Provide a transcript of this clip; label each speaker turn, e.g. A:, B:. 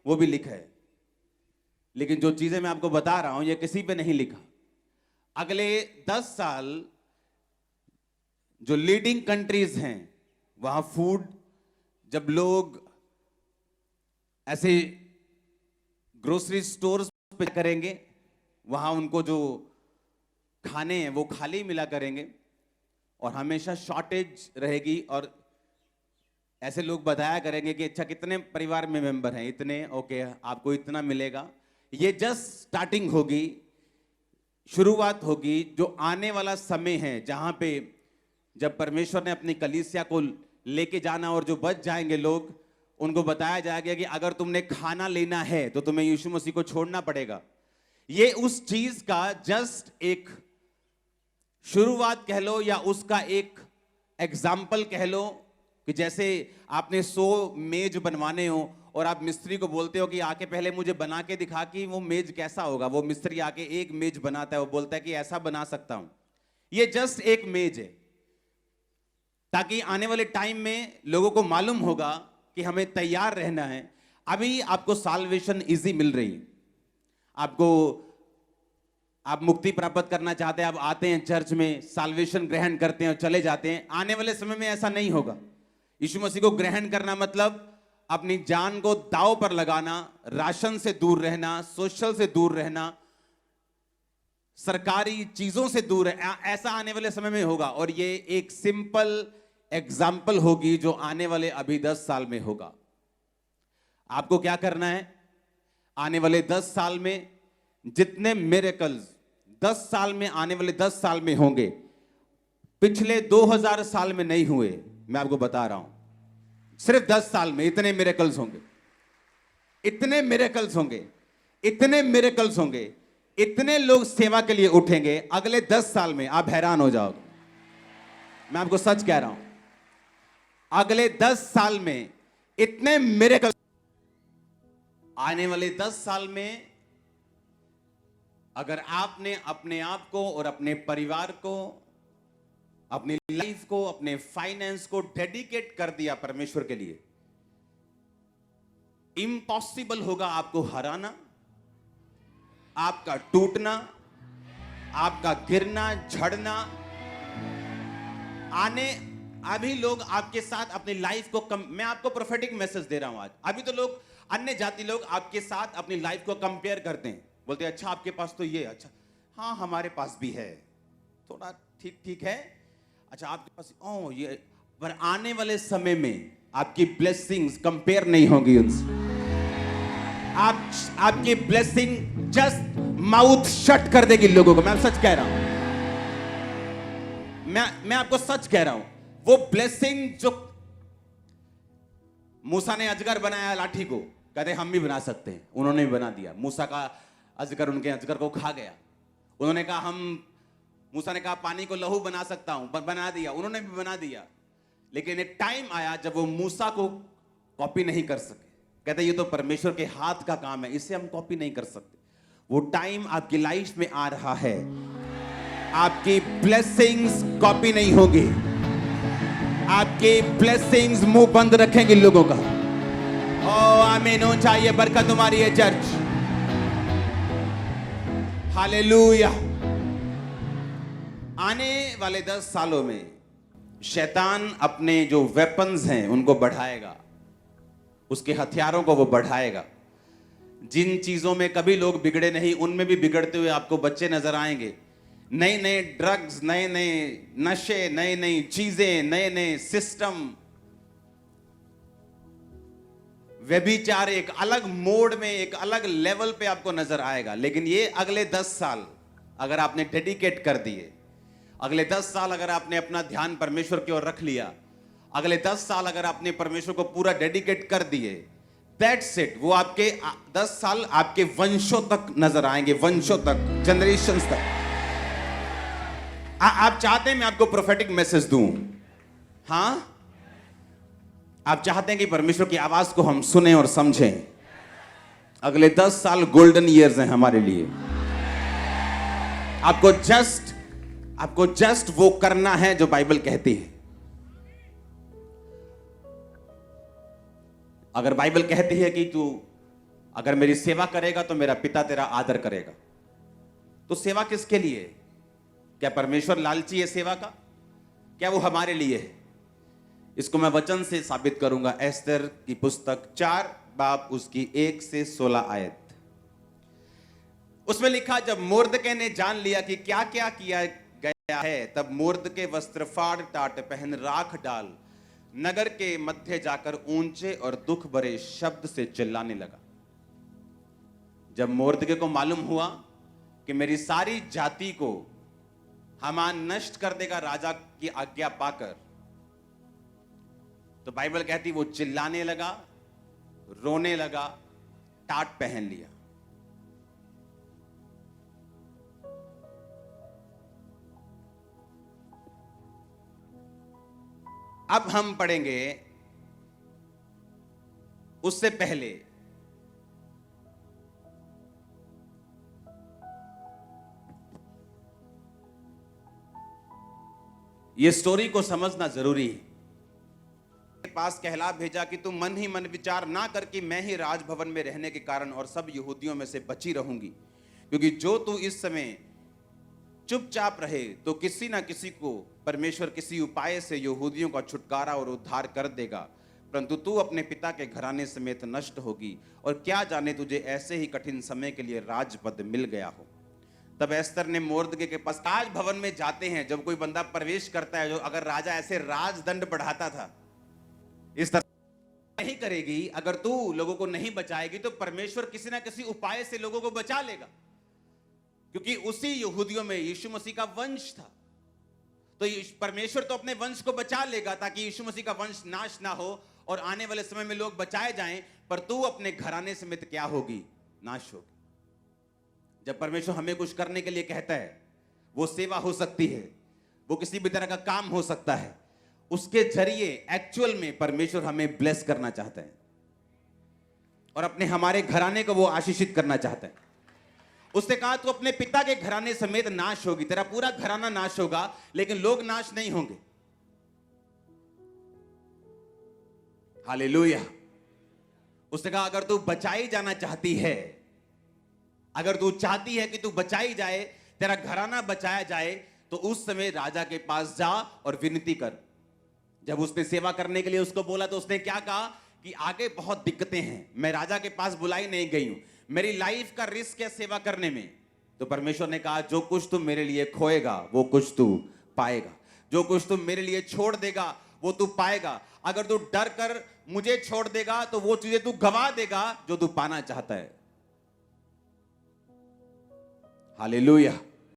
A: वो भी लिखा है, लेकिन जो चीजें मैं आपको बता रहा हूं ये किसी पे नहीं लिखा। अगले 10 साल जो लीडिंग कंट्रीज हैं वहां फूड, जब लोग ऐसे ग्रोसरी स्टोर्स पे करेंगे, वहां उनको जो खाने हैं वो खाली मिला करेंगे और हमेशा शॉर्टेज रहेगी। और ऐसे लोग बताया करेंगे कि अच्छा कितने परिवार में मेंबर हैं, इतने, ओके आपको इतना मिलेगा। ये जस्ट स्टार्टिंग होगी, शुरुआत होगी। जो आने वाला समय है जहां पे जब परमेश्वर ने अपनी कलीसिया को लेके जाना और जो बच जाएंगे लोग, उनको बताया जाएगा कि अगर तुमने खाना लेना है तो तुम्हें यीशु मसीह को छोड़ना पड़ेगा। ये उस चीज का जस्ट एक शुरुआत कह लो या उसका एक एग्जाम्पल कह लो कि जैसे आपने 100 मेज बनवाने हो और आप मिस्त्री को बोलते हो कि आके पहले मुझे बना के दिखा कि वो मेज कैसा होगा। वो मिस्त्री आके एक मेज बनाता है, वो बोलता है कि ऐसा बना सकता हूं। ये जस्ट एक मेज है, ताकि आने वाले टाइम में लोगों को मालूम होगा कि हमें तैयार रहना है। अभी आपको साल्वेशन इजी मिल रही है, आप मुक्ति प्राप्त करना चाहते हैं, आप आते हैं चर्च में, साल्वेशन ग्रहण करते हैं और चले जाते हैं। आने वाले समय में ऐसा नहीं होगा। यीशु मसीह को ग्रहण करना मतलब अपनी जान को दांव पर लगाना, राशन से दूर रहना, सोशल से दूर रहना, सरकारी चीजों से दूर रहना। ऐसा आने वाले समय में होगा और ये एक सिंपल एग्जाम्पल होगी जो आने वाले अभी 10 साल में होगा। आपको क्या करना है? आने वाले 10 साल में जितने मिरेकल्स 10 साल में, आने वाले 10 साल में होंगे, पिछले 2000 साल में नहीं हुए। मैं आपको बता रहा हूं, सिर्फ 10 साल में इतने मिरेकल्स होंगे, इतने मिरेकल्स होंगे, इतने मिरेकल्स होंगे, इतने लोग सेवा के लिए उठेंगे। अगले 10 साल में आप हैरान हो जाओगे। मैं आपको सच कह रहा हूं, अगले 10 साल में इतने मिरेकल्स। आने वाले 10 साल में अगर आपने अपने आप को और अपने परिवार को, अपनी लाइफ को, अपने फाइनेंस को डेडिकेट कर दिया परमेश्वर के लिए, इम्पॉसिबल होगा आपको हराना, आपका टूटना, आपका गिरना, झड़ना। अभी लोग आपके साथ अपनी लाइफ को मैं आपको प्रोफेटिक मैसेज दे रहा हूं आज। अभी तो लोग, अन्य जाति लोग आपके साथ अपनी लाइफ को कंपेयर करते हैं, बोलते हैं अच्छा आपके पास तो ये, अच्छा हाँ हमारे पास भी है, थोड़ा ठीक ठीक है, अच्छा आपके पास ओ ये। पर आने वाले समय में आपकी ब्लेसिंग्स कंपेयर नहीं होगी उनसे। आपकी ब्लेसिंग जस्ट माउथ शट कर देगी लोगों को। मैं सच कह रहा हूं, मैं आपको सच कह रहा हूं। वो ब्लेसिंग जो मूसा ने अजगर बनाया लाठी को, कहते हम भी बना सकते हैं, उन्होंने भी बना दिया। मूसा का अजगर उनके अजगर को खा गया। उन्होंने कहा मूसा ने कहा पानी को लहू बना सकता हूं, बना दिया, उन्होंने भी बना दिया। लेकिन एक टाइम आया जब वो मूसा को कॉपी नहीं कर सके। कहते ये तो परमेश्वर के हाथ का काम है, इसे हम कॉपी नहीं कर सकते। वो टाइम आपकी लाइफ में आ रहा है, आपकी ब्लेसिंग्स कॉपी नहीं होगी, आपकी ब्लेसिंग्स मुंह बंद रखेंगे लोगों का। ओ आमीन हो चाहिए, बरकत तुम्हारी है चर्च। हालेलुया। आने वाले 10 सालों में शैतान अपने जो वेपन्स हैं उनको बढ़ाएगा, उसके हथियारों को वो बढ़ाएगा। जिन चीजों में कभी लोग बिगड़े नहीं, उनमें भी बिगड़ते हुए आपको बच्चे नजर आएंगे। नए नए ड्रग्स, नए नए नशे, नई नई चीजें, नए नए सिस्टम, व्यभिचार एक अलग मोड में, एक अलग लेवल पे आपको नजर आएगा। लेकिन ये अगले 10 साल अगर आपने डेडिकेट कर दिए, अगले 10 साल अगर आपने अपना ध्यान परमेश्वर की ओर रख लिया, अगले 10 साल अगर आपने परमेश्वर को पूरा डेडिकेट कर दिए, दैट्स इट। वो आपके 10 साल आपके वंशों तक नजर आएंगे, वंशों तक, जनरेशंस तक। आप चाहते हैं मैं आपको प्रोफेटिक मैसेज दूं? हाँ, आप चाहते हैं कि परमेश्वर की आवाज को हम सुने और समझें। अगले 10 साल गोल्डन ईयर्स हैं हमारे लिए। आपको जस्ट वो करना है जो बाइबल कहती है। अगर बाइबल कहती है कि तू अगर मेरी सेवा करेगा तो मेरा पिता तेरा आदर करेगा। तो सेवा किसके लिए है? क्या परमेश्वर लालची है सेवा का? क्या वो हमारे लिए है? इसको मैं वचन से साबित करूंगा। एस्तर की पुस्तक 4 बाब उसकी 1 से 16 आयत। उसमें लिखा, जब मोर्दके ने जान लिया कि क्या क्या किया गया है, तब मोर्दके वस्त्र फाड़ टाट पहन राख डाल नगर के मध्य जाकर ऊंचे और दुख भरे शब्द से चिल्लाने लगा। जब मोर्दके को मालूम हुआ कि मेरी सारी जाति को हामान नष्ट कर देगा राजा की आज्ञा पाकर, तो बाइबल कहती वो चिल्लाने लगा, रोने लगा, टाट पहन लिया। अब हम पढ़ेंगे उससे पहले ये स्टोरी को समझना जरूरी है। के पास कहला भेजा कि तुम मन ही मन विचार ना कर कि मैं ही राजभवन में रहने के कारण और सब यहूदियों में से बची रहूंगी, क्योंकि जो तू इस समय चुपचाप रहे तो किसी ना किसी को परमेश्वर किसी उपाय से यहूदियों का छुटकारा और उद्धार कर देगा, परंतु तू अपने पिता के घराने समेत नष्ट होगी, और क्या जाने तुझे ऐसे ही कठिन समय के लिए राजपद मिल गया हो। तब एस्तर ने मोर्दके के पास, राजभवन में जाते हैं जब कोई बंदा प्रवेश करता है, जो अगर राजा ऐसे राजदंड बढ़ाता था, इस तरह नहीं करेगी। अगर तू लोगों को नहीं बचाएगी तो परमेश्वर किसी ना किसी उपाय से लोगों को बचा लेगा, क्योंकि उसी यहूदियों में यीशु मसीह का वंश था। तो परमेश्वर तो अपने वंश को बचा लेगा ताकि यीशु मसीह का वंश नाश ना हो और आने वाले समय में लोग बचाए जाएं, पर तू अपने घराने समेत क्या होगी? नाश होगी। जब परमेश्वर हमें कुछ करने के लिए कहता है, वो सेवा हो सकती है, वो किसी भी तरह का काम हो सकता है, उसके जरिए एक्चुअल में परमेश्वर हमें ब्लेस करना चाहता है और अपने हमारे घराने को वो आशीषित करना चाहता है। उसने कहा तू अपने पिता के घराने समेत नाश होगी, तेरा पूरा घराना नाश होगा, लेकिन लोग नाश नहीं होंगे। हालेलुया। उसने कहा अगर तू बचाई जाना चाहती है, अगर तू चाहती है कि तू बचाई जाए, तेरा घराना बचाया जाए, तो उस समय राजा के पास जा और विनती कर। जब उसने सेवा करने के लिए उसको बोला तो उसने क्या कहा कि आगे बहुत दिक्कतें हैं, मैं राजा के पास बुलाई नहीं गई हूं, मेरी लाइफ का रिस्क है सेवा करने में। तो परमेश्वर ने कहा जो कुछ तू मेरे लिए खोएगा वो कुछ तू पाएगा, जो कुछ तू मेरे लिए छोड़ देगा वो तू पाएगा। अगर तू डर कर मुझे छोड़ देगा तो वो चीजें तू गवा देगा जो तू पाना चाहता है। हालेलुया।